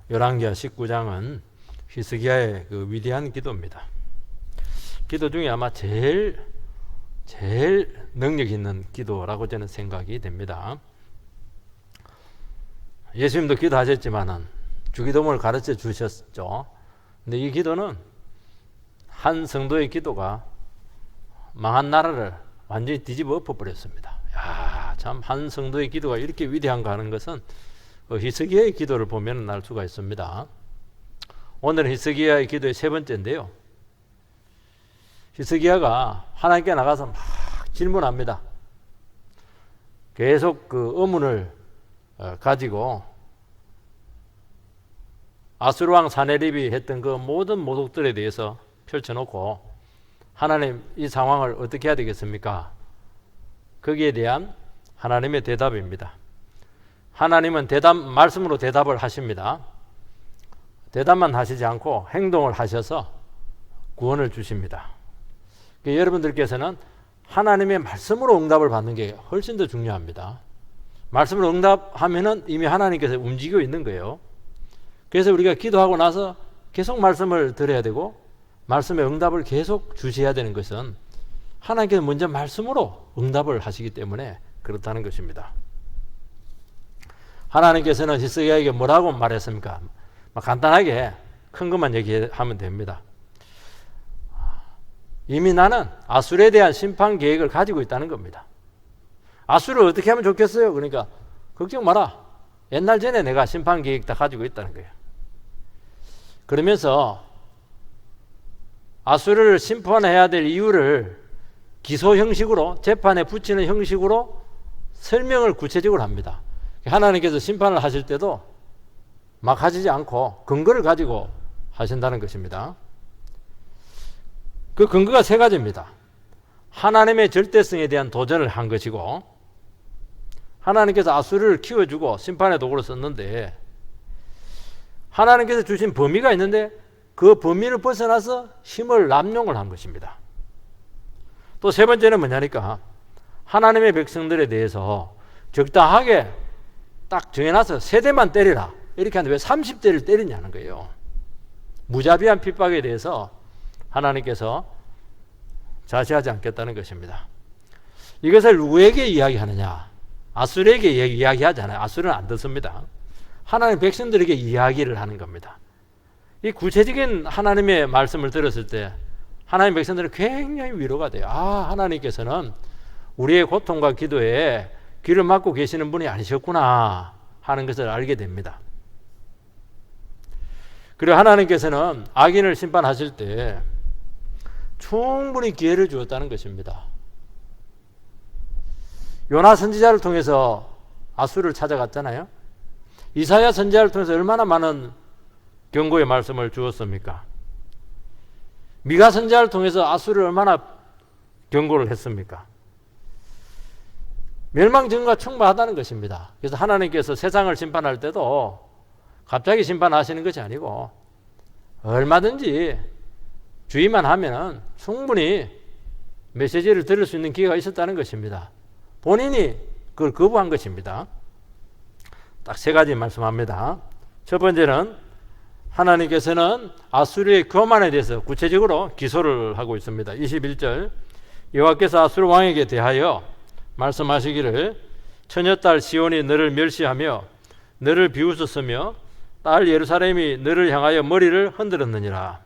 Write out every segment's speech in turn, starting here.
열왕기하 19장은 히스기야의 그 위대한 기도입니다. 기도 중에 아마 제일 능력 있는 기도라고 저는 생각이 됩니다. 예수님도 기도하셨지만은 주기도문을 가르쳐 주셨죠. 근데 이 기도는 한 성도의 기도가 망한 나라를 완전히 뒤집어 엎어버렸습니다. 참 한 성도의 기도가 이렇게 위대한가 하는 것은 히스기야의 기도를 보면 알 수가 있습니다. 오늘은 히스기야의 기도의 세 번째인데요. 히스기야가 하나님께 나가서 막 질문합니다. 계속 그 의문을 가지고 아수르 왕 사네립이 했던 그 모든 모독들에 대해서 펼쳐놓고 하나님 이 상황을 어떻게 해야 되겠습니까? 거기에 대한 하나님의 대답입니다. 하나님은 말씀으로 대답을 하십니다. 대답만 하시지 않고 행동을 하셔서 구원을 주십니다. 여러분들께서는 하나님의 말씀으로 응답을 받는 게 훨씬 더 중요합니다. 말씀으로 응답하면은 이미 하나님께서 움직이고 있는 거예요. 그래서 우리가 기도하고 나서 계속 말씀을 들어야 되고 말씀의 응답을 계속 주셔야 되는 것은 하나님께서 먼저 말씀으로 응답을 하시기 때문에 그렇다는 것입니다. 하나님께서는 히스기야에게 뭐라고 말했습니까? 간단하게 큰 것만 얘기하면 됩니다. 이미 나는 아수르에 대한 심판 계획을 가지고 있다는 겁니다. 아수르를 어떻게 하면 좋겠어요? 그러니까 걱정 마라. 옛날 전에 내가 심판 계획 다 가지고 있다는 거예요. 그러면서 아수르를 심판해야 될 이유를 기소 형식으로 재판에 붙이는 형식으로 설명을 구체적으로 합니다. 하나님께서 심판을 하실 때도 막 하시지 않고 근거를 가지고 하신다는 것입니다. 그 근거가 세 가지입니다. 하나님의 절대성에 대한 도전을 한 것이고, 하나님께서 아수르를 키워주고 심판의 도구로 썼는데 하나님께서 주신 범위가 있는데 그 범위를 벗어나서 힘을 남용을 한 것입니다. 또 세 번째는 뭐냐니까 하나님의 백성들에 대해서 적당하게 딱 정해놔서 세대만 때리라 이렇게 하는데 왜 30대를 때리냐는 거예요. 무자비한 핍박에 대해서 하나님께서 자시하지 않겠다는 것입니다. 이것을 누구에게 이야기하느냐? 아수르에게 이야기하잖아요. 아수르는 안 듣습니다. 하나님 백성들에게 이야기를 하는 겁니다. 이 구체적인 하나님의 말씀을 들었을 때 하나님 백성들은 굉장히 위로가 돼요. 하나님께서는 우리의 고통과 기도에 귀를 막고 계시는 분이 아니셨구나 하는 것을 알게 됩니다. 그리고 하나님께서는 악인을 심판하실 때 충분히 기회를 주었다는 것입니다. 요나 선지자를 통해서 아수르를 찾아갔잖아요. 이사야 선지자를 통해서 얼마나 많은 경고의 말씀을 주었습니까? 미가 선지자를 통해서 아수르를 얼마나 경고를 했습니까? 멸망전과 충만하다는 것입니다. 그래서 하나님께서 세상을 심판할 때도 갑자기 심판하시는 것이 아니고 얼마든지 주의만 하면 충분히 메시지를 들을 수 있는 기회가 있었다는 것입니다. 본인이 그걸 거부한 것입니다. 딱 세 가지 말씀합니다. 첫 번째는 하나님께서는 아수르의 교만에 대해서 구체적으로 기소를 하고 있습니다. 21절 여호와께서 아수르 왕에게 대하여 말씀하시기를 처녀딸 시온이 너를 멸시하며 너를 비웃었으며 딸 예루살렘이 너를 향하여 머리를 흔들었느니라.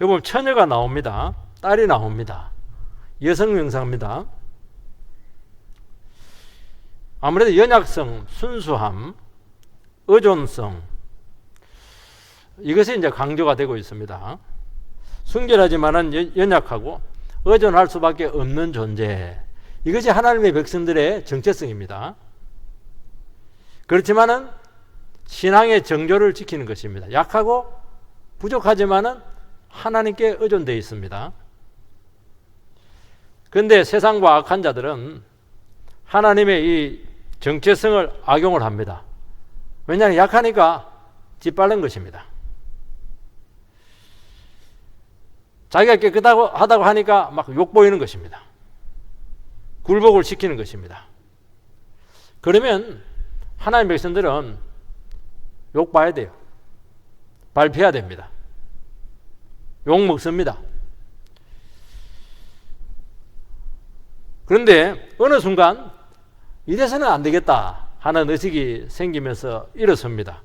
여기 보면 처녀가 나옵니다. 딸이 나옵니다. 여성 명사입니다. 아무래도 연약성, 순수함, 의존성 이것이 이제 강조가 되고 있습니다. 순결하지만은 연약하고 의존할 수밖에 없는 존재. 이것이 하나님의 백성들의 정체성입니다. 그렇지만은 신앙의 정조를 지키는 것입니다. 약하고 부족하지만은 하나님께 의존되어 있습니다. 그런데 세상과 악한 자들은 하나님의 이 정체성을 악용을 합니다. 왜냐하면 약하니까 짓밟는 것입니다. 자기가 깨끗하다고 하니까 막 욕보이는 것입니다. 굴복을 시키는 것입니다. 그러면 하나님 백성들은 욕봐야 돼요. 발표해야 됩니다. 욕 먹습니다. 그런데 어느 순간 이래서는 안 되겠다 하는 의식이 생기면서 일어섭니다.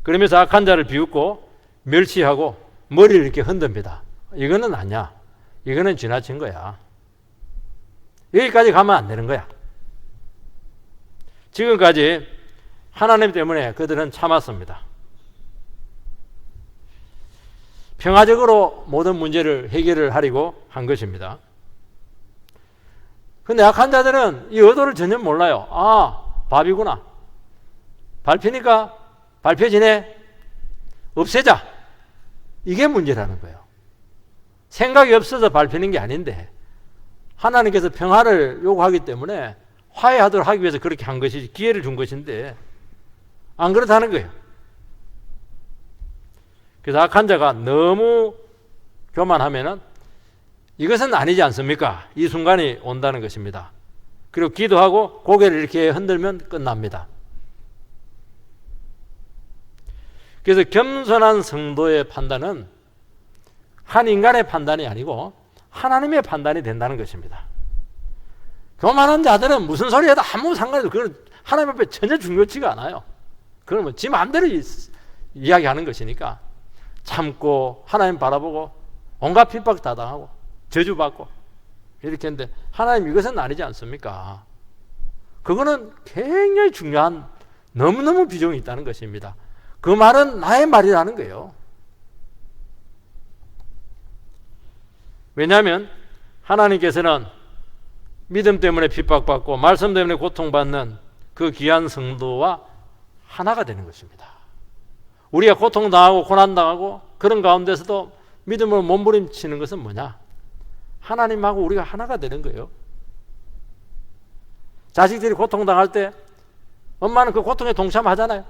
그러면서 악한 자를 비웃고 멸시하고 머리를 이렇게 흔듭니다. 이거는 아니야. 이거는 지나친 거야. 여기까지 가면 안 되는 거야. 지금까지 하나님 때문에 그들은 참았습니다. 평화적으로 모든 문제를 해결을 하려고 한 것입니다. 근데 악한 자들은 이 의도를 전혀 몰라요. 아, 밥이구나. 밟히니까 밟혀지네. 없애자. 이게 문제라는 거예요. 생각이 없어서 밟히는 게 아닌데 하나님께서 평화를 요구하기 때문에 화해하도록 하기 위해서 그렇게 한 것이지, 기회를 준 것인데 안 그렇다는 거예요. 그래서 악한 자가 너무 교만하면은 이것은 아니지 않습니까? 이 순간이 온다는 것입니다. 그리고 기도하고 고개를 이렇게 흔들면 끝납니다. 그래서 겸손한 성도의 판단은 한 인간의 판단이 아니고 하나님의 판단이 된다는 것입니다. 교만한 자들은 무슨 소리 해도 아무 상관이 없어요. 그건 하나님 앞에 전혀 중요치가 않아요. 그러면 지 마음대로 이야기하는 것이니까 참고 하나님 바라보고 온갖 핍박 다 당하고 저주받고 이렇게 했는데 하나님 이것은 아니지 않습니까? 그거는 굉장히 중요한 너무너무 비중이 있다는 것입니다. 그 말은 나의 말이라는 거예요. 왜냐하면 하나님께서는 믿음 때문에 핍박받고 말씀 때문에 고통받는 그 귀한 성도와 하나가 되는 것입니다. 우리가 고통당하고 고난당하고 그런 가운데서도 믿음으로 몸부림치는 것은 뭐냐? 하나님하고 우리가 하나가 되는 거예요. 자식들이 고통당할 때 엄마는 그 고통에 동참하잖아요.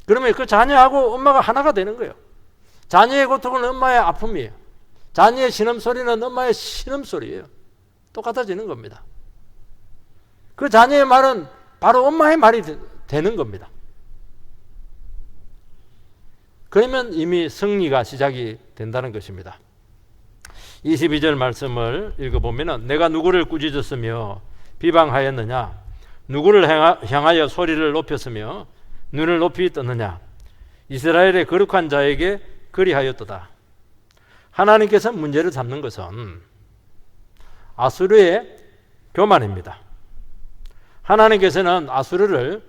그러면 그 자녀하고 엄마가 하나가 되는 거예요. 자녀의 고통은 엄마의 아픔이에요. 자녀의 신음소리는 엄마의 신음소리예요. 똑같아지는 겁니다. 그 자녀의 말은 바로 엄마의 말이 되는 겁니다. 그러면 이미 승리가 시작이 된다는 것입니다. 22절 말씀을 읽어보면 내가 누구를 꾸짖었으며 비방하였느냐? 누구를 향하여 소리를 높였으며 눈을 높이 떴느냐? 이스라엘의 거룩한 자에게 그리하였도다. 하나님께서 문제를 잡는 것은 아수르의 교만입니다. 하나님께서는 아수르를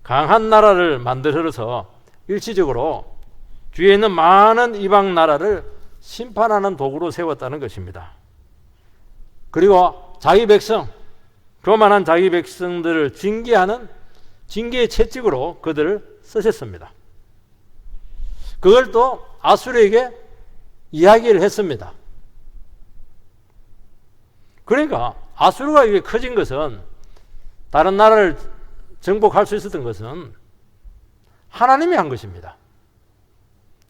강한 나라를 만들어서 일시적으로 주위에 있는 많은 이방 나라를 심판하는 도구로 세웠다는 것입니다. 그리고 자기 백성, 교만한 자기 백성들을 징계하는 징계의 채찍으로 그들을 쓰셨습니다. 그걸 또 아수르에게 이야기를 했습니다. 그러니까 아수르가 이게 커진 것은, 다른 나라를 정복할 수 있었던 것은 하나님이 한 것입니다.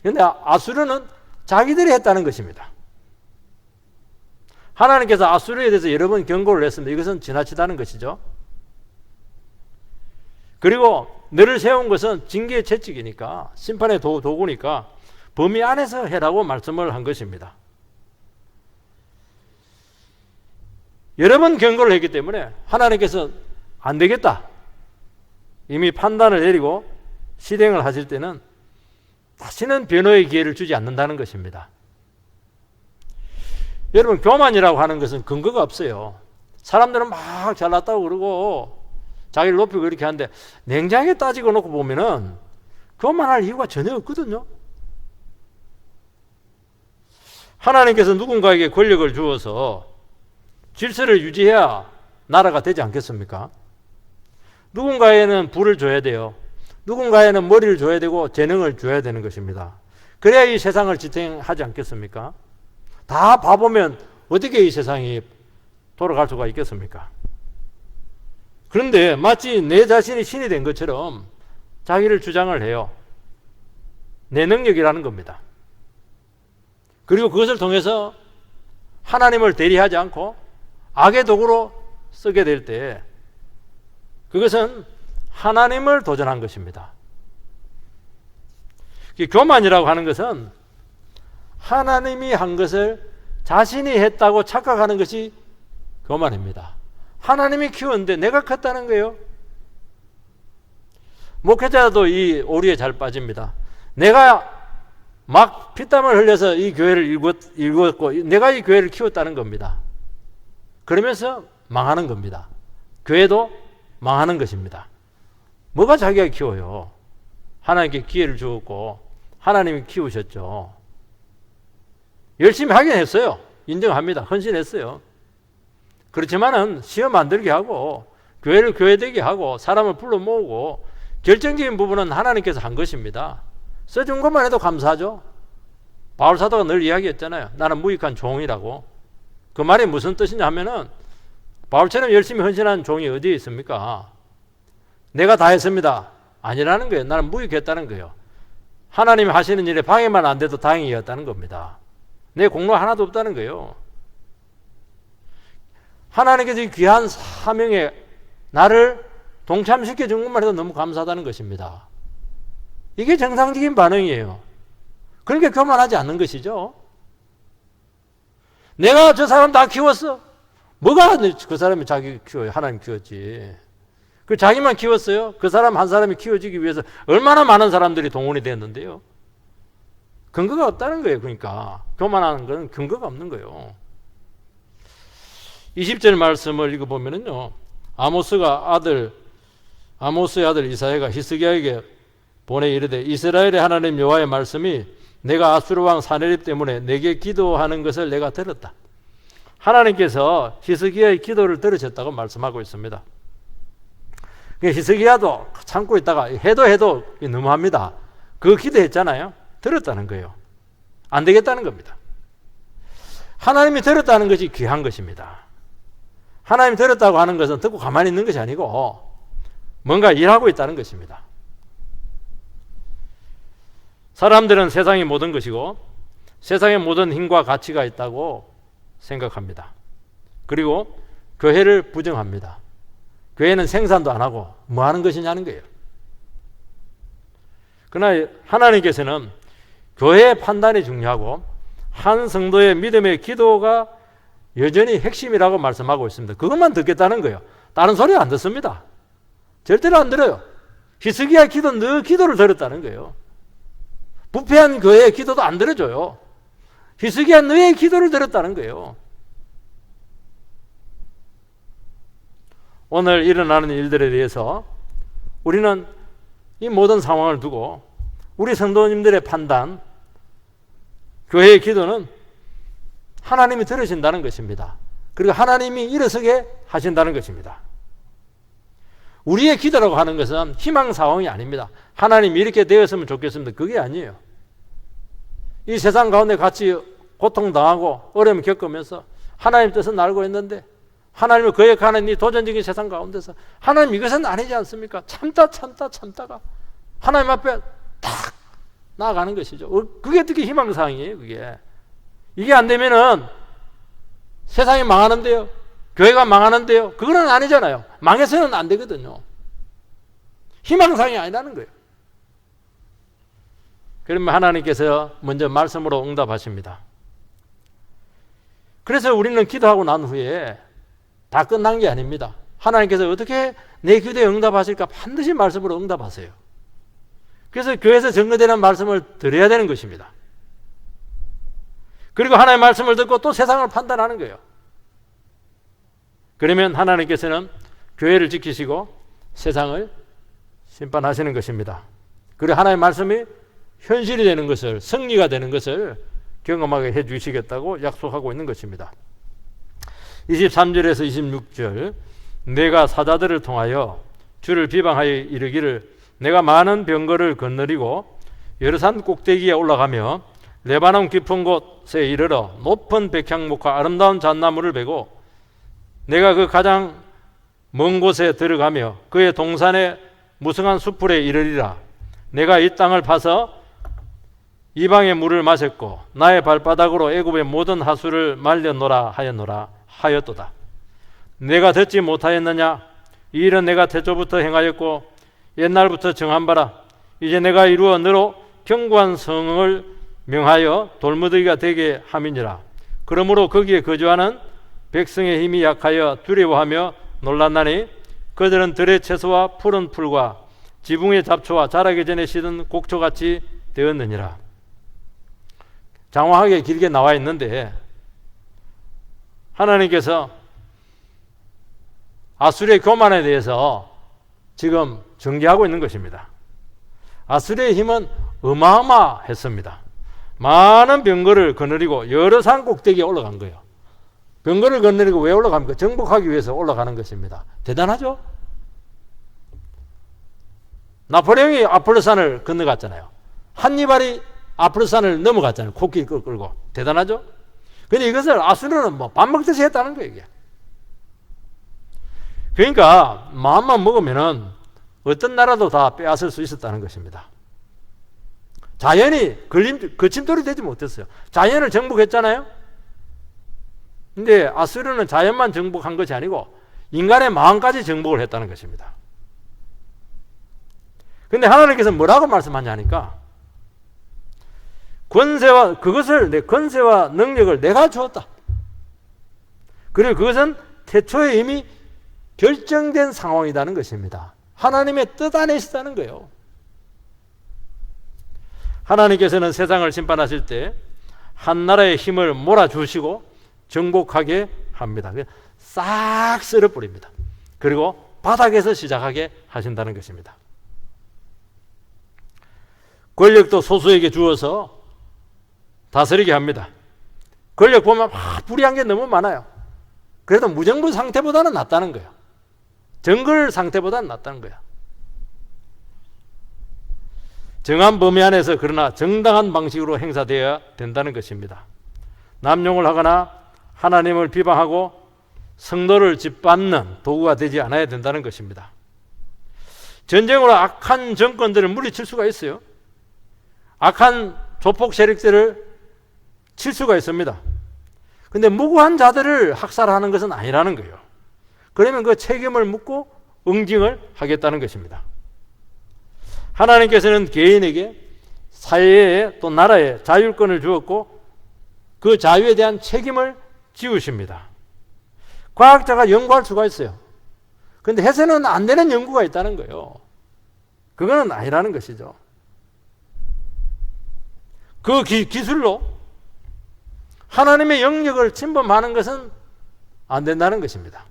그런데 아수르는 자기들이 했다는 것입니다. 하나님께서 아수르에 대해서 여러 번 경고를 했습니다. 이것은 지나치다는 것이죠. 그리고 너를 세운 것은 징계의 채찍이니까, 심판의 도구니까 범위 안에서 해라고 말씀을 한 것입니다. 여러 번 경고를 했기 때문에 하나님께서 안 되겠다, 이미 판단을 내리고 실행을 하실 때는 다시는 변호의 기회를 주지 않는다는 것입니다. 여러분, 교만이라고 하는 것은 근거가 없어요. 사람들은 막 잘났다고 그러고 자기를 높이고 이렇게 하는데 냉정하게 따지고 놓고 보면은 교만할 이유가 전혀 없거든요. 하나님께서 누군가에게 권력을 주어서 질서를 유지해야 나라가 되지 않겠습니까? 누군가에는 부를 줘야 돼요. 누군가에는 머리를 줘야 되고 재능을 줘야 되는 것입니다. 그래야 이 세상을 지탱하지 않겠습니까? 다 봐보면 어떻게 이 세상이 돌아갈 수가 있겠습니까? 그런데 마치 내 자신이 신이 된 것처럼 자기를 주장을 해요. 내 능력이라는 겁니다. 그리고 그것을 통해서 하나님을 대리하지 않고 악의 도구로 쓰게 될 때 그것은 하나님을 도전한 것입니다. 교만이라고 하는 것은 하나님이 한 것을 자신이 했다고 착각하는 것이 교만입니다. 하나님이 키웠는데 내가 컸다는 거예요. 목회자도 이 오류에 잘 빠집니다. 내가 막 피땀을 흘려서 이 교회를 일구었고 내가 이 교회를 키웠다는 겁니다. 그러면서 망하는 겁니다. 교회도 망하는 것입니다. 뭐가 자기가 키워요? 하나님께 기회를 주었고 하나님이 키우셨죠. 열심히 하긴 했어요. 인정합니다. 헌신했어요. 그렇지만은 시험 안 들게 하고 교회를 교회되게 하고 사람을 불러 모으고 결정적인 부분은 하나님께서 한 것입니다. 써준 것만 해도 감사하죠. 바울 사도가 늘 이야기했잖아요. 나는 무익한 종이라고. 그 말이 무슨 뜻이냐 하면은 바울처럼 열심히 헌신한 종이 어디에 있습니까? 내가 다 했습니다. 아니라는 거예요. 나는 무익했다는 거예요. 하나님이 하시는 일에 방해만 안 돼도 다행이었다는 겁니다. 내 공로 하나도 없다는 거예요. 하나님께서 이 귀한 사명에 나를 동참시켜 준 것만 해도 너무 감사하다는 것입니다. 이게 정상적인 반응이에요. 그러니까 교만하지 않는 것이죠. 내가 저 사람 다 키웠어. 뭐가 그 사람이 자기 키워요? 하나님 키웠지. 그 자기만 키웠어요? 그 사람 한 사람이 키워지기 위해서 얼마나 많은 사람들이 동원이 됐는데요. 근거가 없다는 거예요. 그러니까 교만하는 건 근거가 없는 거예요. 20절 말씀을 읽어보면요, 아모스의 아들 이사야가 히스기야에게 보내 이르되 이스라엘의 하나님 여호와의 말씀이 내가 아수르 왕 사네립 때문에 내게 기도하는 것을 내가 들었다. 하나님께서 히스기야의 기도를 들으셨다고 말씀하고 있습니다. 히스기야도 참고 있다가 해도 너무합니다. 그 기도했잖아요. 들었다는 거예요. 안 되겠다는 겁니다. 하나님이 들었다는 것이 귀한 것입니다. 하나님이 들었다고 하는 것은 듣고 가만히 있는 것이 아니고 뭔가 일하고 있다는 것입니다. 사람들은 세상의 모든 것이고 세상의 모든 힘과 가치가 있다고 생각합니다. 그리고 교회를 부정합니다. 교회는 생산도 안 하고 뭐 하는 것이냐는 거예요. 그러나 하나님께서는 교회의 판단이 중요하고 한 성도의 믿음의 기도가 여전히 핵심이라고 말씀하고 있습니다. 그것만 듣겠다는 거예요. 다른 소리 안 듣습니다. 절대로 안 들어요. 히스기야 기도 너 기도를 들었다는 거예요. 부패한 교회의 기도도 안 들어줘요. 히스기야 너의 기도를 들었다는 거예요. 오늘 일어나는 일들에 대해서 우리는 이 모든 상황을 두고 우리 성도님들의 판단, 교회의 기도는 하나님이 들으신다는 것입니다. 그리고 하나님이 일어서게 하신다는 것입니다. 우리의 기도라고 하는 것은 희망사항이 아닙니다. 하나님이 이렇게 되었으면 좋겠습니다. 그게 아니에요. 이 세상 가운데 같이 고통당하고 어려움을 겪으면서 하나님 뜻은 알고 있는데 하나님을 거역하는 이 도전적인 세상 가운데서 하나님 이것은 아니지 않습니까? 참다가 하나님 앞에 탁 나아가는 것이죠. 그게 어떻게 희망사항이에요, 그게. 이게 안 되면은 세상이 망하는데요. 교회가 망하는데요. 그거는 아니잖아요. 망해서는 안 되거든요. 희망사항이 아니라는 거예요. 그러면 하나님께서 먼저 말씀으로 응답하십니다. 그래서 우리는 기도하고 난 후에 다 끝난 게 아닙니다. 하나님께서 어떻게 내 기도에 응답하실까 반드시 말씀으로 응답하세요. 그래서 교회에서 증거되는 말씀을 드려야 되는 것입니다. 그리고 하나님의 말씀을 듣고 또 세상을 판단하는 거예요. 그러면 하나님께서는 교회를 지키시고 세상을 심판하시는 것입니다. 그리고 하나님의 말씀이 현실이 되는 것을, 승리가 되는 것을 경험하게 해주시겠다고 약속하고 있는 것입니다. 23절에서 26절, 내가 사자들을 통하여 주를 비방하여 이르기를 내가 많은 병거를 건너리고 여러 산 꼭대기에 올라가며 레바논 깊은 곳에 이르러 높은 백향목과 아름다운 잣나무를 베고 내가 그 가장 먼 곳에 들어가며 그의 동산의 무성한 수풀에 이르리라. 내가 이 땅을 파서 이방의 물을 마셨고 나의 발바닥으로 애굽의 모든 하수를 말려놓으라 하였도다. 내가 듣지 못하였느냐? 이 일은 내가 태초부터 행하였고 옛날부터 정한 바라. 이제 내가 이루어 너로 견고한 성을 명하여 돌무더기가 되게 함이니라. 그러므로 거기에 거주하는 백성의 힘이 약하여 두려워하며 놀랐나니 그들은 들의 채소와 푸른 풀과 지붕의 잡초와 자라기 전에 시든 곡초같이 되었느니라. 장황하게 길게 나와 있는데 하나님께서 아수르의 교만에 대해서 지금 전개하고 있는 것입니다. 아수르의 힘은 어마어마했습니다. 많은 병거를 거느리고 여러 산 꼭대기에 올라간 거예요. 병거를 거느리고 왜 올라갑니까? 정복하기 위해서 올라가는 것입니다. 대단하죠? 나폴레옹이 아폴로산을 건너갔잖아요. 한니발이 아폴로산을 넘어갔잖아요. 코끼리 끌고. 대단하죠? 근데 이것을 아수르는 뭐 밥 먹듯이 했다는 거예요, 이게. 그러니까 마음만 먹으면은 어떤 나라도 다 빼앗을 수 있었다는 것입니다. 자연이 거침돌이 되지 못했어요. 자연을 정복했잖아요. 근데 아수르는 자연만 정복한 것이 아니고 인간의 마음까지 정복을 했다는 것입니다. 근데 하나님께서 뭐라고 말씀하냐니까 권세와 능력을 내가 주었다. 그리고 그것은 태초에 이미 결정된 상황이라는 것입니다. 하나님의 뜻 안에 있다는 거예요. 하나님께서는 세상을 심판하실 때 한 나라의 힘을 몰아주시고 정복하게 합니다. 싹 쓸어버립니다. 그리고 바닥에서 시작하게 하신다는 것입니다. 권력도 소수에게 주어서 다스리게 합니다. 권력 보면 불이한 게 너무 많아요. 그래도 무정부 상태보다는 낫다는 거예요. 정글 상태보다는 낫다는 거예요. 정한 범위 안에서 그러나 정당한 방식으로 행사되어야 된다는 것입니다. 남용을 하거나 하나님을 비방하고 성도를 짓밟는 도구가 되지 않아야 된다는 것입니다. 전쟁으로 악한 정권들을 물리칠 수가 있어요. 악한 조폭 세력들을 칠 수가 있습니다. 근데 무고한 자들을 학살하는 것은 아니라는 거예요. 그러면 그 책임을 묻고 응징을 하겠다는 것입니다. 하나님께서는 개인에게 사회에 또 나라에 자율권을 주었고 그 자유에 대한 책임을 지우십니다. 과학자가 연구할 수가 있어요. 그런데 해서는 안 되는 연구가 있다는 거예요. 그거는 아니라는 것이죠. 그 기술로 하나님의 영역을 침범하는 것은 안 된다는 것입니다.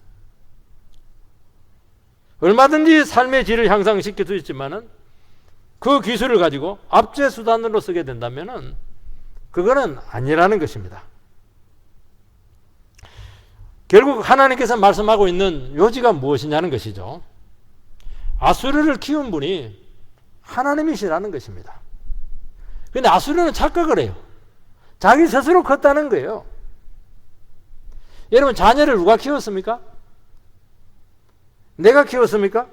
얼마든지 삶의 질을 향상시킬 수 있지만은 그 기술을 가지고 압제 수단으로 쓰게 된다면은 그거는 아니라는 것입니다. 결국 하나님께서 말씀하고 있는 요지가 무엇이냐는 것이죠. 아수르를 키운 분이 하나님이시라는 것입니다. 그런데 아수르는 착각을 해요. 자기 스스로 컸다는 거예요. 여러분, 자녀를 누가 키웠습니까? 내가 키웠습니까?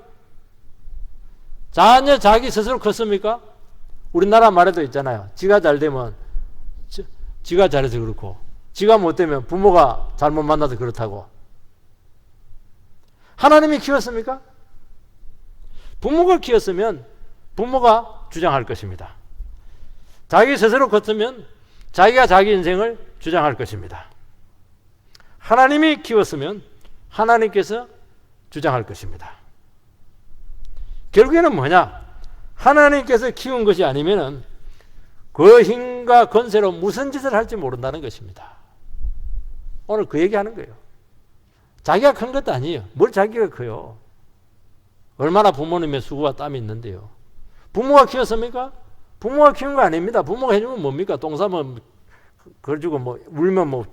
자녀 자기 스스로 컸습니까? 우리나라 말에도 있잖아요. 지가 잘 되면 지가 잘해서 그렇고 지가 못 되면 부모가 잘못 만나서 그렇다고. 하나님이 키웠습니까? 부모가 키웠으면 부모가 주장할 것입니다. 자기 스스로 컸으면 자기가 자기 인생을 주장할 것입니다. 하나님이 키웠으면 하나님께서 주장할 것입니다. 결국에는 뭐냐? 하나님께서 키운 것이 아니면은 그 힘과 권세로 무슨 짓을 할지 모른다는 것입니다. 오늘 그 얘기하는 거예요. 자기가 큰 것도 아니에요. 뭘 자기가 커요? 얼마나 부모님의 수고와 땀이 있는데요. 부모가 키웠습니까? 부모가 키운 거 아닙니다. 부모가 해준 건 뭡니까? 똥 싸면 그래주고 뭐 울면 뭐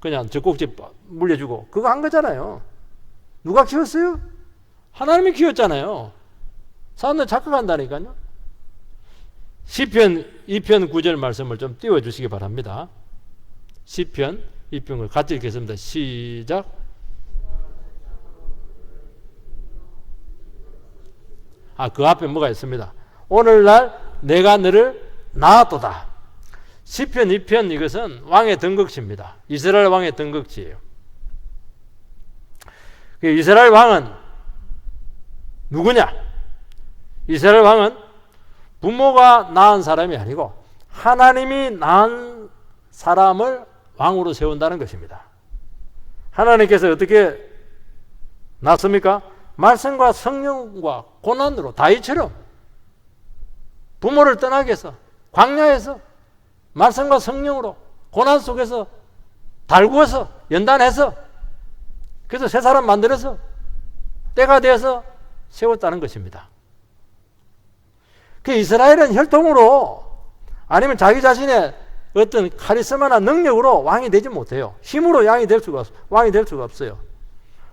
그냥 젖꼭지 물려주고 그거 한 거잖아요. 누가 키웠어요? 하나님이 키웠잖아요. 사람들 착각한다니까요. 시편 2편 9절 말씀을 좀 띄워주시기 바랍니다. 시편 2편을 같이 읽겠습니다. 시작. 그 앞에 뭐가 있습니다. 오늘날 내가 너를 낳았도다. 시편 2편 이것은 왕의 등극시입니다. 이스라엘 왕의 등극시예요. 이스라엘 왕은 누구냐? 이스라엘 왕은 부모가 낳은 사람이 아니고 하나님이 낳은 사람을 왕으로 세운다는 것입니다. 하나님께서 어떻게 낳습니까? 말씀과 성령과 고난으로 다윗처럼 부모를 떠나게 해서 광야에서 말씀과 성령으로 고난 속에서 달구어서 연단해서 그래서 새 사람 만들어서 때가 되어서 세웠다는 것입니다. 그 이스라엘은 혈통으로 아니면 자기 자신의 어떤 카리스마나 능력으로 왕이 되지 못해요. 힘으로 왕이 될 수가 없어요.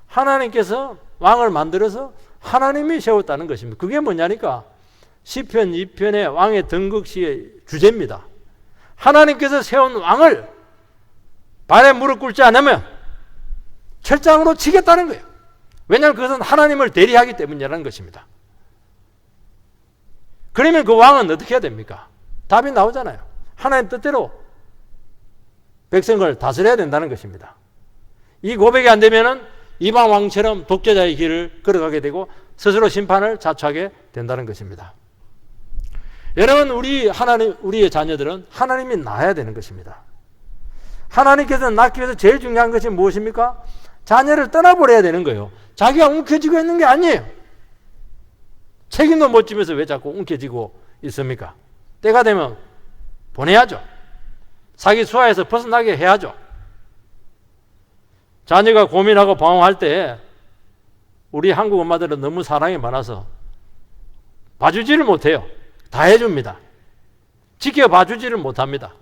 하나님께서 왕을 만들어서 하나님이 세웠다는 것입니다. 그게 뭐냐니까 시편 2편의 왕의 등극시의 주제입니다. 하나님께서 세운 왕을 발에 무릎 꿇지 않으면 철장으로 치겠다는 거예요. 왜냐하면 그것은 하나님을 대리하기 때문이라는 것입니다. 그러면 그 왕은 어떻게 해야 됩니까? 답이 나오잖아요. 하나님 뜻대로 백성을 다스려야 된다는 것입니다. 이 고백이 안 되면은 이방 왕처럼 독재자의 길을 걸어가게 되고 스스로 심판을 자초하게 된다는 것입니다. 여러분, 우리의 자녀들은 하나님이 낳아야 되는 것입니다. 하나님께서 낳기 위해서 제일 중요한 것이 무엇입니까? 자녀를 떠나버려야 되는 거예요. 자기가 움켜쥐고 있는 게 아니에요. 책임도 못 지면서 왜 자꾸 움켜쥐고 있습니까? 때가 되면 보내야죠. 자기 수하에서 벗어나게 해야죠. 자녀가 고민하고 방황할 때 우리 한국 엄마들은 너무 사랑이 많아서 봐주지를 못해요. 다 해줍니다. 지켜봐주지를 못합니다.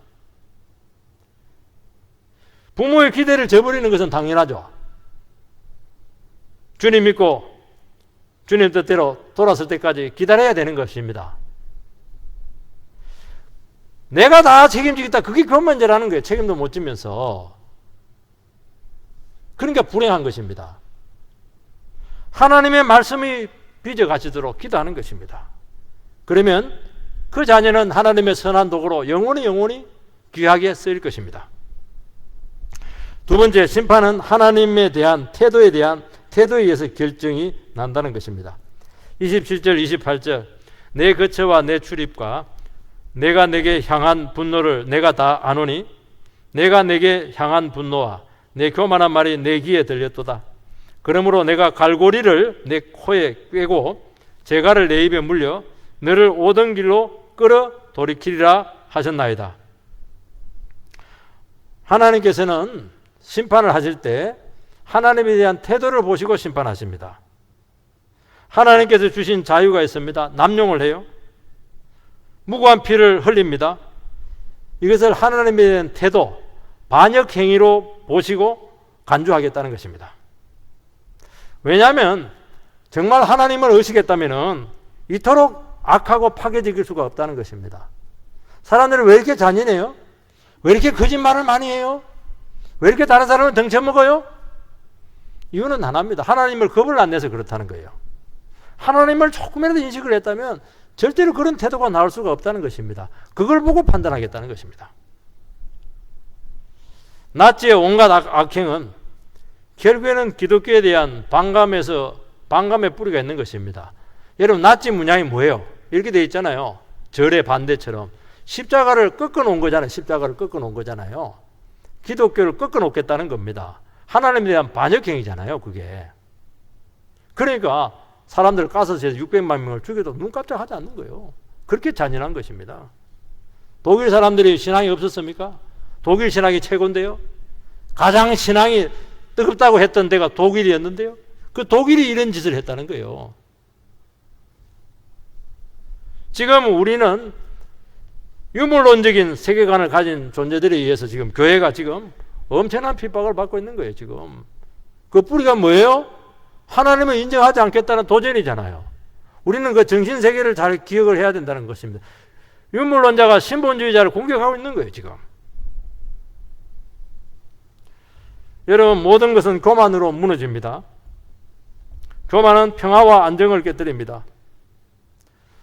부모의 기대를 저버리는 것은 당연하죠. 주님 믿고 주님 뜻대로 돌아설 때까지 기다려야 되는 것입니다. 내가 다 책임지겠다. 그게 그 문제라는 거예요. 책임도 못 지면서. 그러니까 불행한 것입니다. 하나님의 말씀이 빚어가시도록 기도하는 것입니다. 그러면 그 자녀는 하나님의 선한 도구로 영원히 귀하게 쓰일 것입니다. 두 번째, 심판은 하나님에 대한 태도에 의해서 결정이 난다는 것입니다. 27절, 28절 내 거처와 내 출입과 내가 내게 향한 분노를 내가 다 아노니 내가 내게 향한 분노와 내 교만한 말이 내 귀에 들렸도다. 그러므로 내가 갈고리를 내 코에 꿰고 재갈을 내 입에 물려 너를 오던 길로 끌어 돌이키리라 하셨나이다. 하나님께서는 심판을 하실 때 하나님에 대한 태도를 보시고 심판하십니다. 하나님께서 주신 자유가 있습니다. 남용을 해요. 무고한 피를 흘립니다. 이것을 하나님에 대한 태도, 반역 행위로 보시고 간주하겠다는 것입니다. 왜냐하면 정말 하나님을 의식했다면 이토록 악하고 파괴적일 수가 없다는 것입니다. 사람들은 왜 이렇게 잔인해요? 왜 이렇게 거짓말을 많이 해요? 왜 이렇게 다른 사람을 등쳐먹어요? 이유는 하나입니다. 하나님을 겁을 안 내서 그렇다는 거예요. 하나님을 조금이라도 인식을 했다면 절대로 그런 태도가 나올 수가 없다는 것입니다. 그걸 보고 판단하겠다는 것입니다. 나치의 온갖 악행은 결국에는 기독교에 대한 반감의 뿌리가 있는 것입니다. 여러분, 나치 문양이 뭐예요? 이렇게 되어 있잖아요. 절의 반대처럼 십자가를 꺾어 놓은 거잖아요. 기독교를 꺾어 놓겠다는 겁니다. 하나님에 대한 반역행위잖아요, 그게. 그러니까 사람들 가서서 600만 명을 죽여도 눈 깜짝하지 않는 거예요. 그렇게 잔인한 것입니다. 독일 사람들이 신앙이 없었습니까? 독일 신앙이 최고인데요. 가장 신앙이 뜨겁다고 했던 데가 독일이었는데요. 그 독일이 이런 짓을 했다는 거예요. 지금 우리는 유물론적인 세계관을 가진 존재들에 의해서 지금 교회가 지금 엄청난 핍박을 받고 있는 거예요, 지금. 그 뿌리가 뭐예요? 하나님을 인정하지 않겠다는 도전이잖아요. 우리는 그 정신세계를 잘 기억을 해야 된다는 것입니다. 유물론자가 신본주의자를 공격하고 있는 거예요, 지금. 여러분, 모든 것은 교만으로 무너집니다. 교만은 평화와 안정을 깨뜨립니다.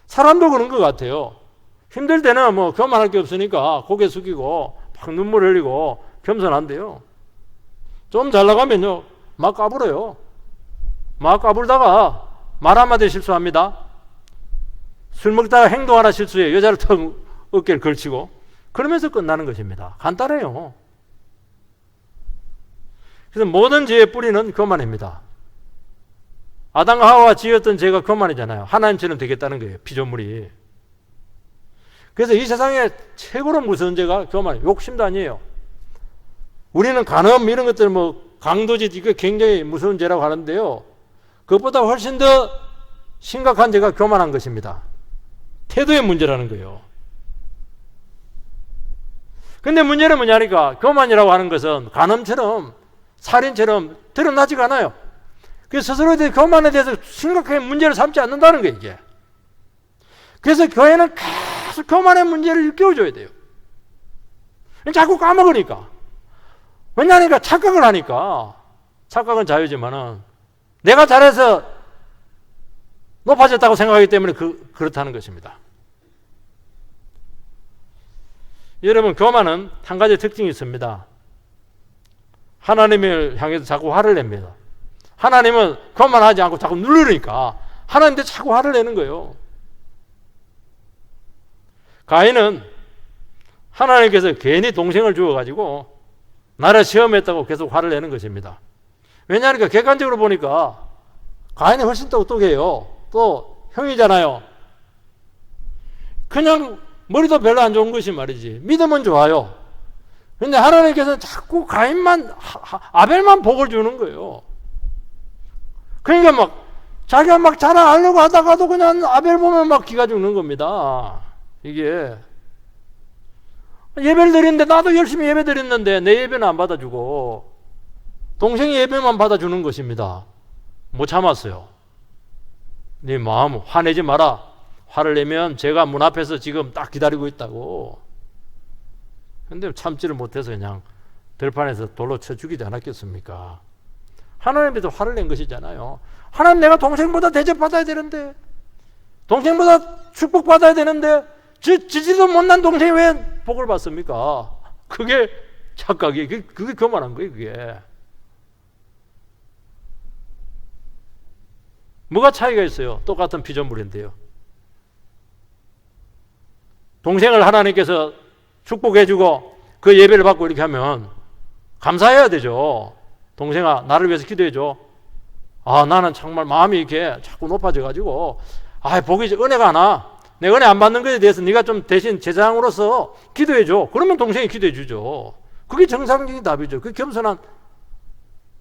사람도 그런 것 같아요. 힘들 때는 뭐 교만할 게 없으니까 고개 숙이고 막 눈물 흘리고 겸손한데요. 좀 잘 나가면요, 막 까불어요. 막 까불다가 말 한마디 실수합니다. 술 먹다가 행동 하나 실수해 여자를 턱 어깨를 걸치고 그러면서 끝나는 것입니다. 간단해요. 그래서 모든 죄의 뿌리는 교만입니다. 아담과 하와가 지었던 죄가 교만이잖아요. 하나님처럼 되겠다는 거예요. 피조물이. 그래서 이 세상에 최고로 무서운 죄가 교만이에요. 욕심도 아니에요. 우리는 간음 이런 것들 강도짓 이거 굉장히 무서운 죄라고 하는데요. 그것보다 훨씬 더 심각한 죄가 교만한 것입니다. 태도의 문제라는 거예요. 근데 문제는 뭐냐니까 교만이라고 하는 것은 간음처럼 살인처럼 드러나지가 않아요. 그래서 스스로에 대해 교만에 대해서 심각하게 문제를 삼지 않는다는 거예요, 이게. 그래서 교회는 계속 교만의 문제를 일깨워줘야 돼요. 자꾸 까먹으니까. 왜냐하니까 착각을 하니까. 착각은 자유지만은 내가 잘해서 높아졌다고 생각하기 때문에 그렇다는 것입니다. 여러분, 교만은 한 가지 특징이 있습니다. 하나님을 향해서 자꾸 화를 냅니다. 하나님은 교만하지 않고 자꾸 누르니까 하나님한테 자꾸 화를 내는 거예요. 가인은 하나님께서 괜히 동생을 주어가지고 나를 시험했다고 계속 화를 내는 것입니다. 왜냐하니까 객관적으로 보니까 가인이 훨씬 똑똑해요. 또 형이잖아요. 그냥 머리도 별로 안 좋은 것이 말이지. 믿음은 좋아요. 근데 하나님께서는 자꾸 가인만, 아벨만 복을 주는 거예요. 그러니까 자기가 자랑하려고 하다가도 그냥 아벨 보면 기가 죽는 겁니다. 이게. 예배를 드리는데 나도 열심히 예배 드렸는데 내 예배는 안 받아주고 동생이 예배만 받아주는 것입니다. 못 참았어요. 네 마음 화내지 마라. 화를 내면 제가 문 앞에서 지금 딱 기다리고 있다고. 근데 참지를 못해서 그냥 들판에서 돌로 쳐 죽이지 않았겠습니까? 하나님께서 화를 낸 것이잖아요. 하나님, 내가 동생보다 대접받아야 되는데, 동생보다 축복받아야 되는데 지지도 못난 동생이 왜 복을 받습니까? 그게 착각이, 그게 교만한 거예요. 그게 뭐가 차이가 있어요? 똑같은 피조물인데요. 동생을 하나님께서 축복해주고 그 예배를 받고 이렇게 하면 감사해야 되죠. 동생아, 나를 위해서 기도해줘. 나는 정말 마음이 이렇게 자꾸 높아져가지고 복이 은혜가 안 와. 내 은혜 안 받는 것에 대해서 네가 좀 대신 제사장으로서 기도해줘. 그러면 동생이 기도해주죠. 그게 정상적인 답이죠. 그게 겸손한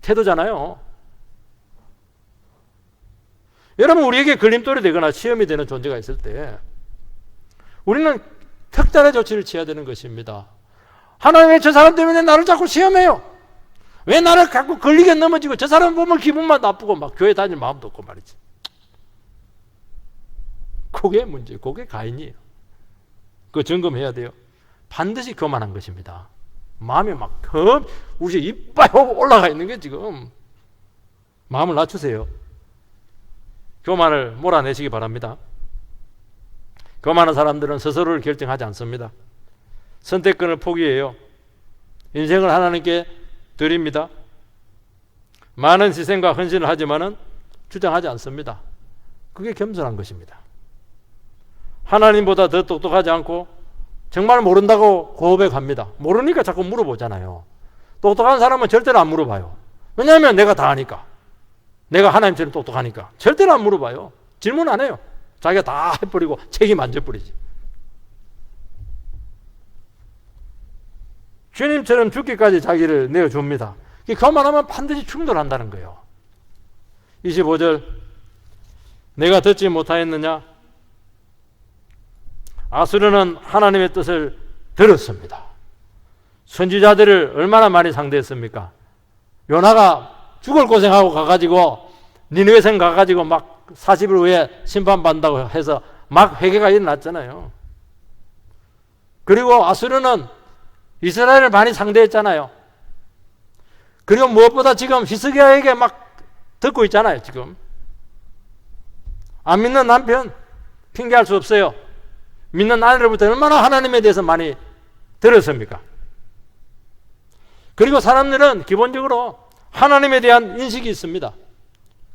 태도잖아요. 여러분, 우리에게 걸림돌이 되거나 시험이 되는 존재가 있을 때 우리는 특단의 조치를 취해야 되는 것입니다. 하나님, 왜 저 사람 때문에 나를 자꾸 시험해요? 왜 나를 자꾸 걸리게 넘어지고 저 사람 보면 기분만 나쁘고 교회 다닐 마음도 없고 말이지. 그게 문제예요. 그게 가인이에요. 그거 점검해야 돼요. 반드시 교만한 것입니다. 마음이 우리 이빨 올라가 있는 게 지금. 마음을 낮추세요. 교만을 몰아내시기 바랍니다. 교만한 사람들은 스스로를 결정하지 않습니다. 선택권을 포기해요. 인생을 하나님께 드립니다. 많은 희생과 헌신을 하지만은 주장하지 않습니다. 그게 겸손한 것입니다. 하나님보다 더 똑똑하지 않고 정말 모른다고 고백합니다. 모르니까 자꾸 물어보잖아요. 똑똑한 사람은 절대로 안 물어봐요. 왜냐하면 내가 다 아니까. 내가 하나님처럼 똑똑하니까. 절대로 안 물어봐요. 질문 안 해요. 자기가 다 해버리고 책임 안 져버리지. 주님처럼 죽기까지 자기를 내어줍니다. 교만하면 반드시 충돌한다는 거예요. 25절, 내가 듣지 못하였느냐? 아수르는 하나님의 뜻을 들었습니다. 선지자들을 얼마나 많이 상대했습니까? 요나가 죽을 고생하고 가가지고 니느웨성 가가지고 40일 후에 심판받는다고 해서 회개가 일어났잖아요. 그리고 아수르는 이스라엘을 많이 상대했잖아요. 그리고 무엇보다 지금 히스기야에게 듣고 있잖아요. 지금 안 믿는 남편 핑계할 수 없어요. 믿는 아내로부터 얼마나 하나님에 대해서 많이 들었습니까? 그리고 사람들은 기본적으로 하나님에 대한 인식이 있습니다.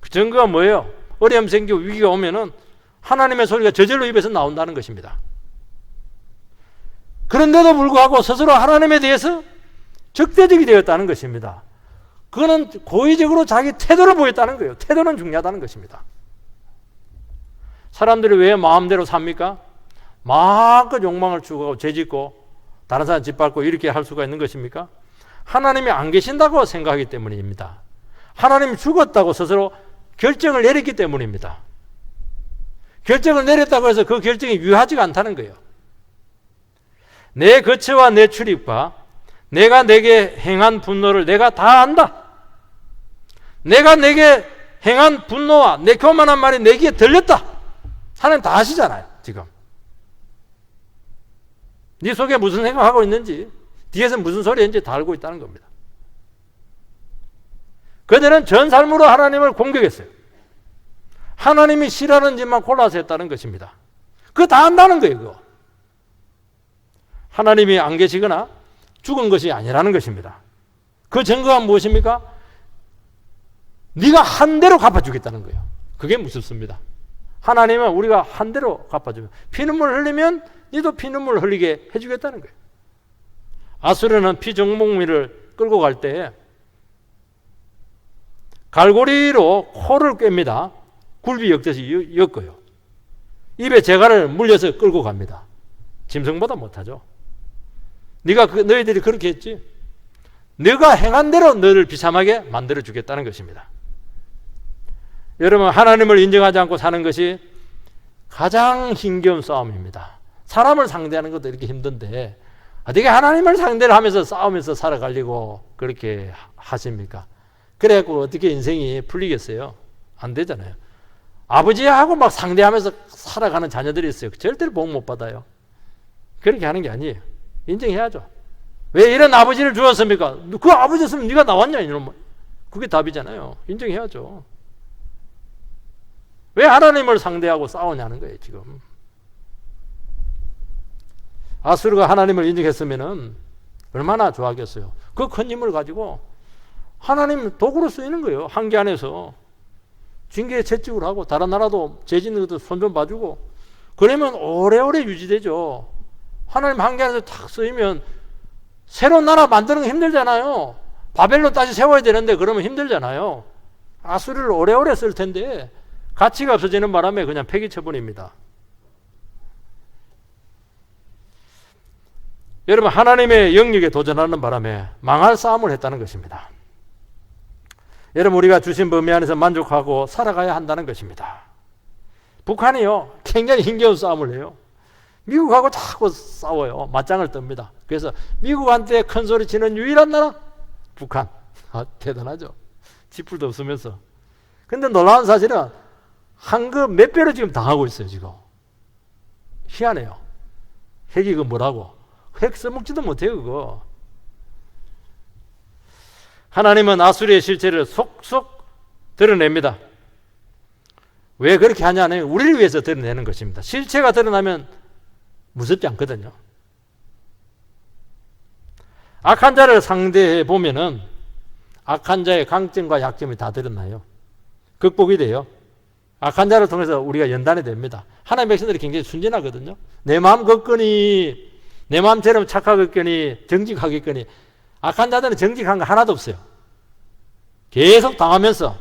그 증거가 뭐예요? 어려움 생기고 위기가 오면은 하나님의 소리가 저절로 입에서 나온다는 것입니다. 그런데도 불구하고 스스로 하나님에 대해서 적대적이 되었다는 것입니다. 그거는 고의적으로 자기 태도를 보였다는 거예요. 태도는 중요하다는 것입니다. 사람들이 왜 마음대로 삽니까? 마음껏 욕망을 추구하고 죄짓고 다른 사람 짓밟고 이렇게 할 수가 있는 것입니까? 하나님이 안 계신다고 생각하기 때문입니다. 하나님이 죽었다고 스스로 결정을 내렸기 때문입니다. 결정을 내렸다고 해서 그 결정이 유효하지가 않다는 거예요. 내 거처와 내 출입과 내가 내게 행한 분노를 내가 다 안다. 내가 내게 행한 분노와 내 교만한 말이 내 귀에 들렸다. 하나님 다 아시잖아요, 지금. 네 속에 무슨 생각하고 있는지, 뒤에서 무슨 소리 했는지 다 알고 있다는 겁니다. 그들은 전 삶으로 하나님을 공격했어요. 하나님이 싫어하는 짓만 골라서 했다는 것입니다. 그거 다 안다는 거예요, 그거. 하나님이 안 계시거나 죽은 것이 아니라는 것입니다. 그 증거가 무엇입니까? 네가 한 대로 갚아주겠다는 거예요. 그게 무섭습니다. 하나님은 우리가 한 대로 갚아주면, 피눈물 흘리면 너도 피눈물 흘리게 해주겠다는 거예요. 아수르는 피정목미를 끌고 갈 때 갈고리로 코를 꿰입니다. 굴비 엮듯이 엮어요. 입에 재갈을 물려서 끌고 갑니다. 짐승보다 못하죠. 너희들이 그렇게 했지? 너가 행한 대로 너를 비참하게 만들어 주겠다는 것입니다. 여러분, 하나님을 인정하지 않고 사는 것이 가장 힘겨운 싸움입니다. 사람을 상대하는 것도 이렇게 힘든데 어떻게 하나님을 상대를 하면서 싸우면서 살아가려고 그렇게 하십니까? 그래갖고 어떻게 인생이 풀리겠어요? 안 되잖아요. 아버지하고 막 상대하면서 살아가는 자녀들이 있어요. 절대로 복 못 받아요. 그렇게 하는 게 아니에요. 인정해야죠. 왜 이런 아버지를 주었습니까? 그 아버지였으면 네가 나왔냐? 이런, 그게 답이잖아요. 인정해야죠. 왜 하나님을 상대하고 싸우냐는 거예요, 지금. 아수르가 하나님을 인정했으면 얼마나 좋아하겠어요. 그 큰 힘을 가지고 하나님 도구로 쓰이는 거예요. 한계 안에서. 징계에 채찍을 하고 다른 나라도 죄 짓는 것도 손 좀 봐주고 그러면 오래오래 유지되죠. 하나님 한계 안에서 탁 쓰이면 새로운 나라 만드는 거 힘들잖아요. 바벨론 다시 세워야 되는데 그러면 힘들잖아요. 아수르를 오래오래 쓸 텐데 가치가 없어지는 바람에 그냥 폐기 처분입니다. 여러분, 하나님의 영역에 도전하는 바람에 망할 싸움을 했다는 것입니다. 여러분, 우리가 주신 범위 안에서 만족하고 살아가야 한다는 것입니다. 북한이요, 굉장히 힘겨운 싸움을 해요. 미국하고 자꾸 싸워요. 맞짱을 뜹니다. 그래서 미국한테 큰 소리 치는 유일한 나라? 북한. 대단하죠. 지풀도 없으면서. 근데 놀라운 사실은 한 그 몇 배로 지금 당하고 있어요, 지금. 희한해요. 핵이 그 뭐라고? 핵 써먹지도 못해요, 그거. 하나님은 아수르의 실체를 속속 드러냅니다. 왜 그렇게 하냐면 우리를 위해서 드러내는 것입니다. 실체가 드러나면 무섭지 않거든요. 악한 자를 상대해 보면은 악한 자의 강점과 약점이 다 드러나요. 극복이 돼요. 악한 자를 통해서 우리가 연단이 됩니다. 하나님의 백성들이 굉장히 순진하거든요. 내 마음 걷거니, 내 마음처럼 착하겠거니, 정직하겠거니. 악한 자들은 정직한 거 하나도 없어요. 계속 당하면서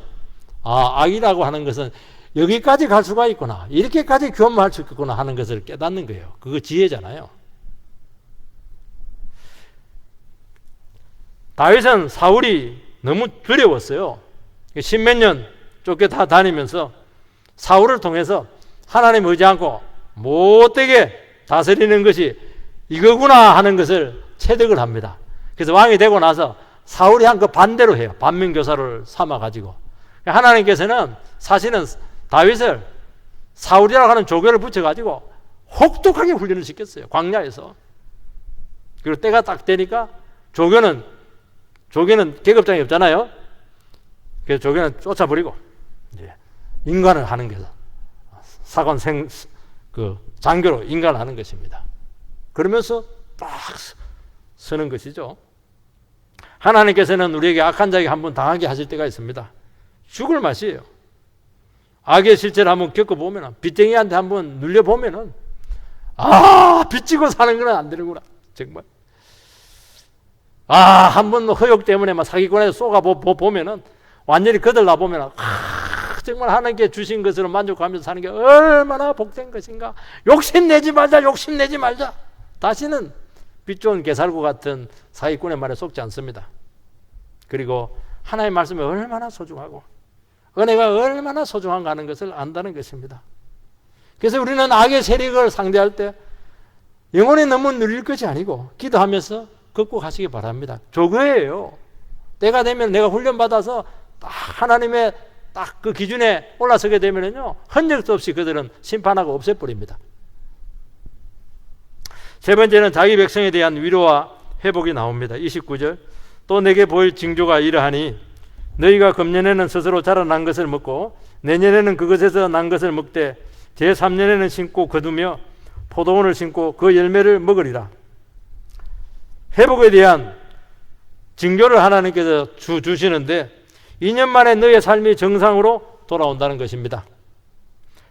악이라고 하는 것은 여기까지 갈 수가 있구나, 이렇게까지 교만할 수 있구나 하는 것을 깨닫는 거예요. 그거 지혜잖아요. 다윗은 사울이 너무 두려웠어요. 십몇 년 쫓겨 다니면서 사울을 통해서 하나님 의지 않고 못되게 다스리는 것이 이거구나 하는 것을 체득을 합니다. 그래서 왕이 되고 나서 사울이 한 그 반대로 해요. 반면교사를 삼아가지고. 하나님께서는 사실은 다윗을 사울이라고 하는 조교를 붙여가지고 혹독하게 훈련을 시켰어요. 광야에서. 그리고 때가 딱 되니까 조교는 계급장이 없잖아요. 그래서 조교는 쫓아버리고 이제 인간을 하는 거죠. 사관 장교로 인간을 하는 것입니다. 그러면서 딱 서는 것이죠. 하나님께서는 우리에게 악한 자에게 한번 당하게 하실 때가 있습니다. 죽을 맛이에요. 악의 실체를 한번 겪어보면, 빚쟁이한테 한번 눌려보면, 빚지고 사는 건 안 되는구나. 정말. 한번 허욕 때문에 막 사기꾼에서 쏘가보면은, 완전히 거들나보면, 정말 하나님께 주신 것으로 만족하면서 사는 게 얼마나 복된 것인가. 욕심내지 말자. 다시는 빚 좋은 개살구 같은 사기꾼의 말에 속지 않습니다. 그리고 하나님의 말씀이 얼마나 소중하고 은혜가 얼마나 소중한가 하는 것을 안다는 것입니다. 그래서 우리는 악의 세력을 상대할 때 영혼이 너무 눌릴 것이 아니고 기도하면서 극복하시기 바랍니다. 조거예요. 때가 되면 내가 훈련받아서 딱 하나님의 딱 그 기준에 올라서게 되면요, 흔적도 없이 그들은 심판하고 없애버립니다. 세 번째는 자기 백성에 대한 위로와 회복이 나옵니다. 29절. 또 내게 보일 징조가 이러하니 너희가 금년에는 스스로 자라난 것을 먹고 내년에는 그것에서 난 것을 먹되 제3년에는 심고 거두며 포도원을 심고 그 열매를 먹으리라. 회복에 대한 징조를 하나님께서 주시는데 2년 만에 너의 삶이 정상으로 돌아온다는 것입니다.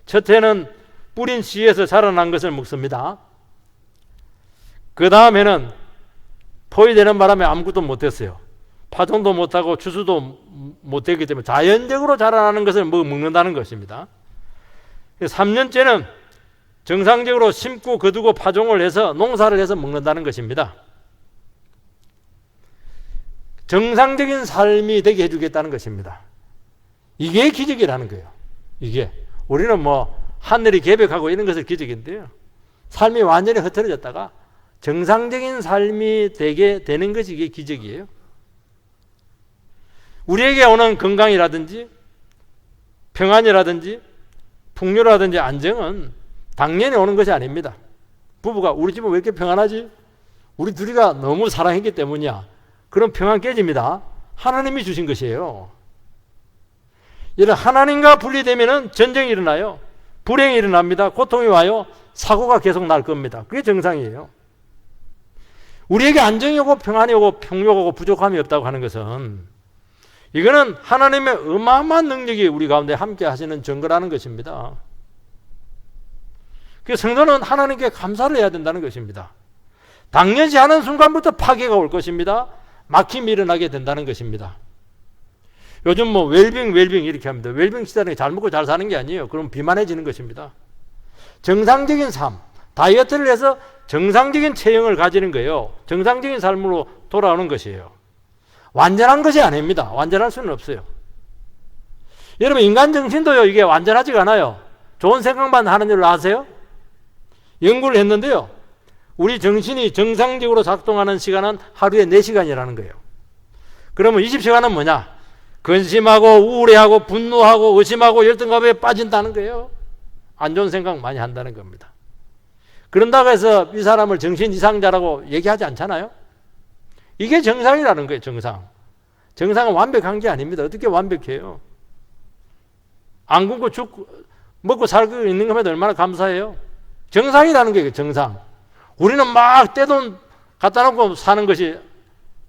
첫 해는 뿌린 씨에서 자라난 것을 먹습니다. 그 다음에는 포위되는 바람에 아무것도 못했어요. 파종도 못하고 추수도 못했기 때문에 자연적으로 자라나는 것을 먹는다는 것입니다. 3년째는 정상적으로 심고 거두고 파종을 해서 농사를 해서 먹는다는 것입니다. 정상적인 삶이 되게 해주겠다는 것입니다. 이게 기적이라는 거예요. 이게 우리는 뭐 하늘이 개벽하고 이런 것을 기적인데요, 삶이 완전히 흐트러졌다가 정상적인 삶이 되게 되는 것이 이게 기적이에요. 우리에게 오는 건강이라든지 평안이라든지 풍요라든지 안정은 당연히 오는 것이 아닙니다. 부부가 우리 집은 왜 이렇게 평안하지? 우리 둘이가 너무 사랑했기 때문이야. 그럼 평안 깨집니다. 하나님이 주신 것이에요. 이런 하나님과 분리되면 전쟁이 일어나요. 불행이 일어납니다. 고통이 와요. 사고가 계속 날 겁니다. 그게 정상이에요. 우리에게 안정이 오고 평안이 오고 평요가 오고 부족함이 없다고 하는 것은 이거는 하나님의 어마어마한 능력이 우리 가운데 함께 하시는 증거라는 것입니다. 그래서 성도는 하나님께 감사를 해야 된다는 것입니다. 당연시 하는 순간부터 파괴가 올 것입니다. 막힘이 일어나게 된다는 것입니다. 요즘 뭐 웰빙 이렇게 합니다. 웰빙 시대는 잘 먹고 잘 사는 게 아니에요. 그럼 비만해지는 것입니다. 정상적인 삶, 다이어트를 해서 정상적인 체형을 가지는 거예요. 정상적인 삶으로 돌아오는 것이에요. 완전한 것이 아닙니다. 완전할 수는 없어요. 여러분, 인간 정신도요, 이게 완전하지가 않아요. 좋은 생각만 하는 줄 아세요? 연구를 했는데요, 우리 정신이 정상적으로 작동하는 시간은 하루에 4시간이라는 거예요. 그러면 20시간은 뭐냐? 근심하고 우울해하고 분노하고 의심하고 열등감에 빠진다는 거예요. 안 좋은 생각 많이 한다는 겁니다. 그런다고 해서 이 사람을 정신 이상자라고 얘기하지 않잖아요. 이게 정상이라는 거예요. 정상은 완벽한 게 아닙니다. 어떻게 완벽해요? 안 굶고 먹고 살고 있는 것에도 얼마나 감사해요. 정상이라는 거예요. 정상. 우리는 막 떼돈 갖다 놓고 사는 것이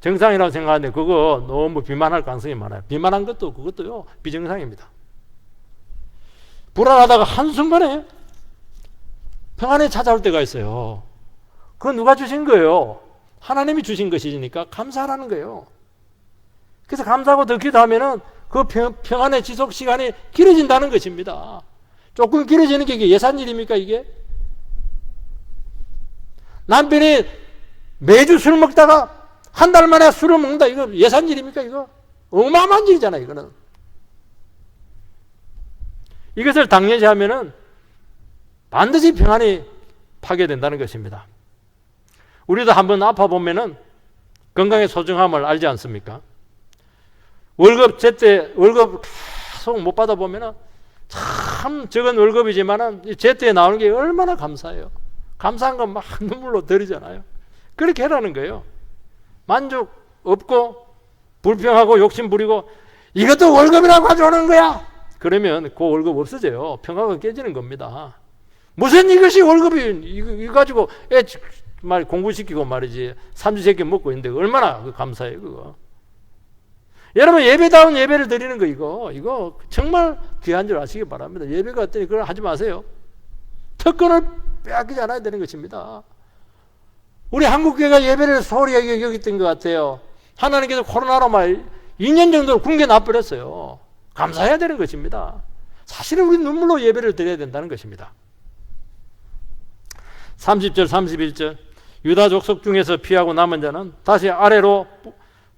정상이라고 생각하는데 그거 너무 비만할 가능성이 많아요. 비만한 것도 그것도요, 비정상입니다. 불안하다가 한순간에 평안이 찾아올 때가 있어요. 그건 누가 주신 거예요? 하나님이 주신 것이니까 감사하라는 거예요. 그래서 감사하고 더 기도하면은 그 평안의 지속 시간이 길어진다는 것입니다. 조금 길어지는 게 이게 예산일입니까, 이게? 남편이 매주 술 먹다가 한 달 만에 술을 먹는다, 이거 예산일입니까, 이거? 어마어마한 일이잖아요, 이거는. 이것을 당연시 하면은 반드시 평안이 파괴된다는 것입니다. 우리도 한번 아파보면은 건강의 소중함을 알지 않습니까? 제때 월급 계속 못 받아보면은 참 적은 월급이지만은 제때에 나오는 게 얼마나 감사해요. 감사한 건 막 눈물로 들이잖아요. 그렇게 해라는 거예요. 만족 없고 불평하고 욕심 부리고 이것도 월급이라고 가져오는 거야. 그러면 그 월급 없어져요. 평화가 깨지는 겁니다. 무슨 이것이 월급이 이거 가지고 애 공부시키고 말이지 삼시세끼 먹고 있는데 얼마나 감사해요, 그거. 여러분 예배다운 예배를 드리는 거 이거 정말 귀한 줄 아시기 바랍니다. 예배가 어떠니 그걸 하지 마세요. 특권을 빼앗기지 않아야 되는 것입니다. 우리 한국교회가 예배를 소홀히 여겼던 것 같아요. 하나님께서 코로나로 막 2년 정도 굶겨 놔버렸어요. 감사해야 되는 것입니다. 사실은 우리 눈물로 예배를 드려야 된다는 것입니다. 30절 31절 유다 족속 중에서 피하고 남은 자는 다시 아래로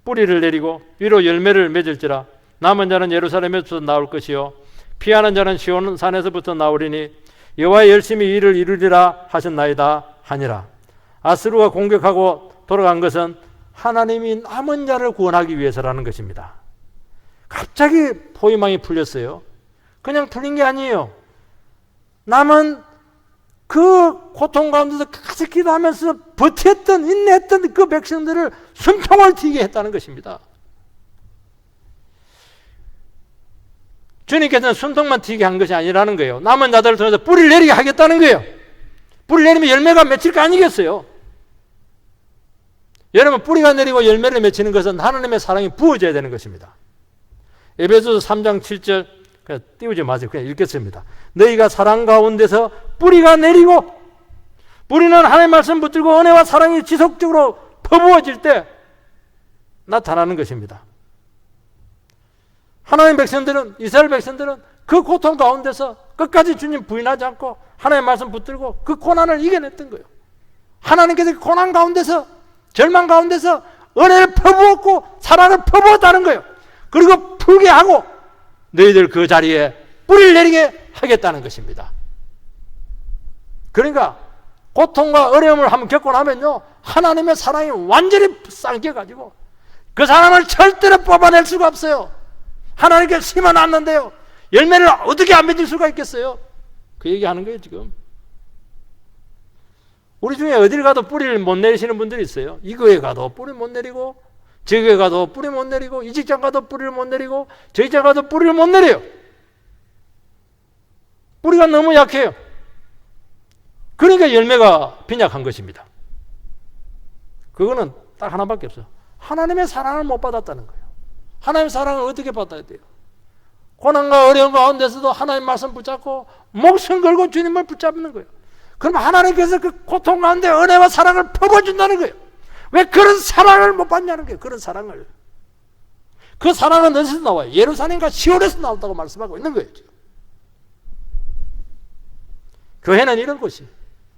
뿌리를 내리고 위로 열매를 맺을지라. 남은 자는 예루살렘에서 나올 것이요 피하는 자는 시온 산에서부터 나오리니 여호와의 열심히 일을 이루리라 하셨나이다 하니라. 아스루가 공격하고 돌아간 것은 하나님이 남은 자를 구원하기 위해서라는 것입니다. 갑자기 포위망이 풀렸어요. 그냥 풀린 게 아니에요. 남은 그 고통 가운데서 끝까지 기도하면서 버텼던 인내했던 그 백성들을 숨통을 튀게 했다는 것입니다. 주님께서는 숨통만 튀게 한 것이 아니라는 거예요. 남은 자들을 통해서 뿌리를 내리게 하겠다는 거예요. 뿌리를 내리면 열매가 맺힐 거 아니겠어요? 여러분 뿌리가 내리고 열매를 맺히는 것은 하나님의 사랑이 부어져야 되는 것입니다. 에베소서 3장 7절 그냥 띄우지 마세요. 그냥 읽겠습니다. 너희가 사랑 가운데서 뿌리가 내리고 뿌리는 하나님의 말씀 붙들고 은혜와 사랑이 지속적으로 퍼부어질 때 나타나는 것입니다. 하나님의 백성들은 이스라엘 백성들은 그 고통 가운데서 끝까지 주님 부인하지 않고 하나님의 말씀 붙들고 그 고난을 이겨냈던 거예요. 하나님께서 그 고난 가운데서 절망 가운데서 은혜를 퍼부었고 사랑을 퍼부었다는 거예요. 그리고 풀게 하고 너희들 그 자리에 뿌리를 내리게 하겠다는 것입니다. 그러니까 고통과 어려움을 한번 겪고 나면요 하나님의 사랑이 완전히 삼켜가지고 그 사람을 절대로 뽑아낼 수가 없어요. 하나님께 심어놨는데요 열매를 어떻게 안 맺을 수가 있겠어요? 그 얘기하는 거예요 지금. 우리 중에 어딜 가도 뿌리를 못 내리시는 분들이 있어요. 이 교회 가도 뿌리 못 내리고 저 교회 가도 뿌리 못 내리고 이 직장 가도 뿌리를 못 내리고 저 직장 가도 뿌리를 못 내려요. 뿌리가 너무 약해요. 그러니까 열매가 빈약한 것입니다. 그거는 딱 하나밖에 없어요. 하나님의 사랑을 못 받았다는 거예요. 하나님의 사랑을 어떻게 받아야 돼요? 고난과 어려움 가운데서도 하나님 말씀 붙잡고 목숨 걸고 주님을 붙잡는 거예요. 그럼 하나님께서 그 고통 가운데 은혜와 사랑을 퍼부어준다는 거예요. 왜 그런 사랑을 못 받냐는 거예요. 그런 사랑을. 그 사랑은 어디서 나와요? 예루살렘과 시온에서 나온다고 말씀하고 있는 거예요. 지금. 교회는 이런 곳이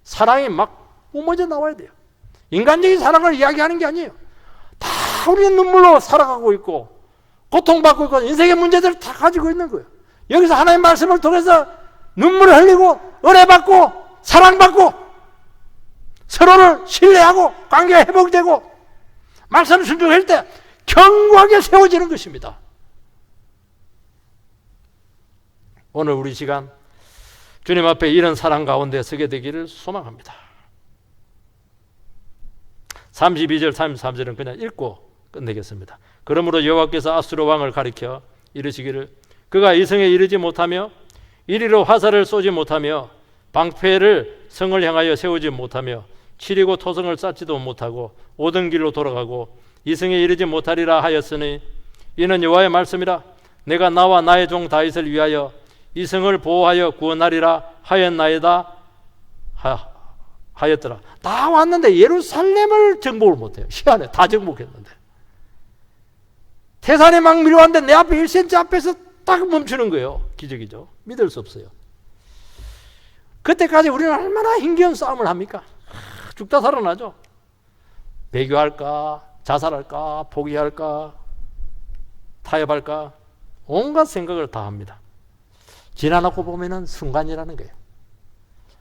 사랑이 막 뿜어져 나와야 돼요. 인간적인 사랑을 이야기하는 게 아니에요. 다 우리는 눈물로 살아가고 있고 고통받고 있고 인생의 문제들을 다 가지고 있는 거예요. 여기서 하나님의 말씀을 통해서 눈물을 흘리고 은혜 받고 사랑받고 서로를 신뢰하고 관계가 회복되고 말씀을 순종할 때 견고하게 세워지는 것입니다. 오늘 우리 시간 주님 앞에 이런 사랑 가운데 서게 되기를 소망합니다. 32절 33절은 그냥 읽고 끝내겠습니다. 그러므로 여호와께서 아수르 왕을 가리켜 이르시기를 그가 이성에 이르지 못하며 이리로 화살을 쏘지 못하며 방패를 성을 향하여 세우지 못하며 치리고 토성을 쌓지도 못하고 오던 길로 돌아가고 이성에 이르지 못하리라 하였으니 이는 여호와의 말씀이라. 내가 나와 나의 종 다윗을 위하여 이 성을 보호하여 구원하리라 하였나이다 하였더라. 다 왔는데 예루살렘을 정복을 못해요. 희한해. 다 정복했는데 태산이 막 밀어왔는데 내 앞에 1cm 앞에서 딱 멈추는 거예요. 기적이죠. 믿을 수 없어요. 그때까지 우리는 얼마나 힘겨운 싸움을 합니까? 죽다 살아나죠. 배교할까, 자살할까, 포기할까, 타협할까, 온갖 생각을 다 합니다. 지나놓고 보면은 순간이라는 거예요.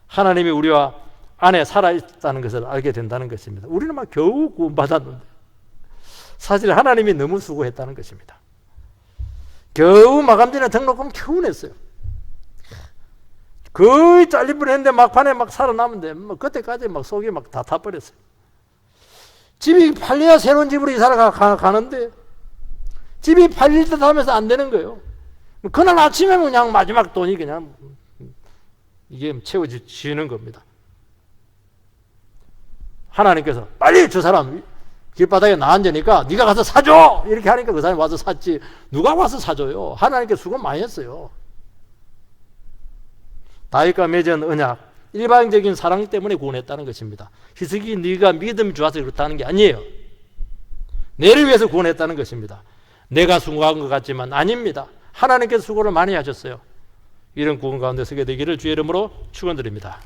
하나님이 우리와 안에 살아있다는 것을 알게 된다는 것입니다. 우리는 막 겨우 구원받았는데 사실 하나님이 너무 수고했다는 것입니다. 겨우 마감전에 등록금 겨우 냈어요. 거의 잘릴 뻔했는데 막판에 막 살아남는데 뭐 그때까지 막 속이 막 다 타버렸어요. 집이 팔려야 새로운 집으로 이사를 가는데 집이 팔릴 듯 하면서 안 되는 거예요. 그날 아침에 그냥 마지막 돈이 그냥 이게 채워지는 겁니다. 하나님께서 빨리 저 사람 길바닥에 나앉으니까 네가 가서 사줘! 이렇게 하니까 그 사람이 와서 샀지. 누가 와서 사줘요? 하나님께 수고 많이 했어요. 다윗과 맺은 언약, 일방적인 사랑 때문에 구원했다는 것입니다. 히스기 네가 믿음이 좋아서 그렇다는 게 아니에요. 내를 위해서 구원했다는 것입니다. 내가 수고한 것 같지만 아닙니다. 하나님께서 수고를 많이 하셨어요. 이런 구원 가운데 서게 되기를 주의 이름으로 축원드립니다.